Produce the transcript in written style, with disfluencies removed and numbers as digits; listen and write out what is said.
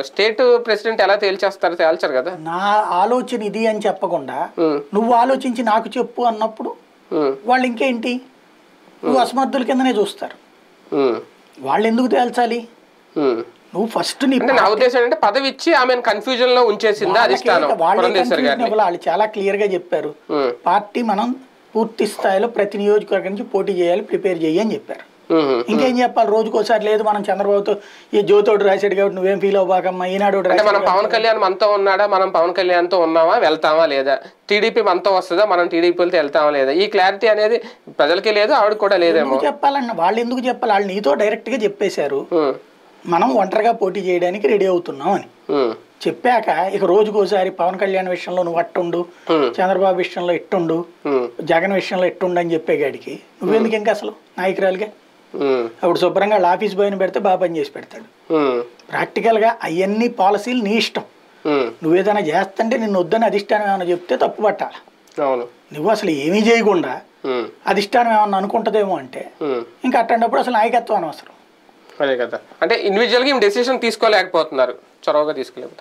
State president ఎలా తేల్చేస్తారు? తేల్చరు కదా. నా ఆలోచన ఇది అని చెప్పకుండా నువ్వు ఆలోచించి నాకు చెప్పు అన్నప్పుడు వాళ్ళు ఇంకేంటి, నువ్వు అసమర్థుల కిందనే చూస్తారు. వాళ్ళు ఎందుకు తేల్చాలి? నువ్వు ఫస్ట్ నా ఉద్దేశం అంటే పదవి ఇచ్చి ఆమె కన్ఫ్యూజన్ లో ఉంచేసిందా అధిష్టానం? వాళ్ళు చాలా క్లియర్ గా చెప్పారు, పార్టీ మనం పూర్తి స్థాయిలో ప్రతి నియోజకవర్గం నుంచి పోటీ చేయాలి, ప్రిపేర్ చేయి అని చెప్పారు. ఇంకేం చెప్పాలి? రోజుకోసారి లేదు మనం చంద్రబాబుతో ఈ జ్యోతోడు రాశాడు కాబట్టి నువ్వేం ఫీల్ అవ్వబాకమ్మా, ఈనాడు మనం పవన్ కళ్యాణ్ మనతో ఉన్నాడా, మనం పవన్ కళ్యాణ్ తో ఉన్నామా, వెళ్తామా లేదా, టీడీపీ మనతో వస్తుందా, మనం టీడీపీలతో వెళ్తామా లేదా, ఈ క్లారిటీ అనేది ప్రజలకి లేదు, ఆవిడ కూడా లేదేమో. చెప్పాలన్న వాళ్ళు ఎందుకు చెప్పాలి? వాళ్ళు నీతో డైరెక్ట్ గా చెప్పేశారు మనం ఒంటరిగా పోటీ చేయడానికి రెడీ అవుతున్నాం అని చెప్పాక ఇక రోజుకోసారి పవన్ కళ్యాణ్ విషయంలో నువ్వు అట్టుండు, చంద్రబాబు విషయంలో ఇట్టుండు, జగన్ విషయంలో ఇట్టుండు అని చెప్పేగాడికి నువ్వెందుకు ఇంకా అసలు నాయకురాలుగా? అప్పుడు శుభ్రంగా వాళ్ళ ఆఫీస్ బాయ్ని పెడితే బాగా పని చేసి పెడతాడు. ప్రాక్టికల్ గా అవన్నీ పాలసీలు నీ ఇష్టం. నువ్వేదైనా చేస్తుంటే నిన్ను వద్దని అధిష్టానం ఏమైనా చెప్తే తప్పు పట్టాలి. నువ్వు అసలు ఏమీ చేయకుండా అధిష్టానం ఏమన్నా అనుకుంటదేమో అంటే ఇంకా అట్టేటప్పుడు అసలు నాయకత్వం అనవసరం. అదే కదా, అంటే ఇండివిజువల్గా డెసిషన్ తీసుకోలేకపోతున్నారు, చొరవగా తీసుకోలేకపోతున్నారు.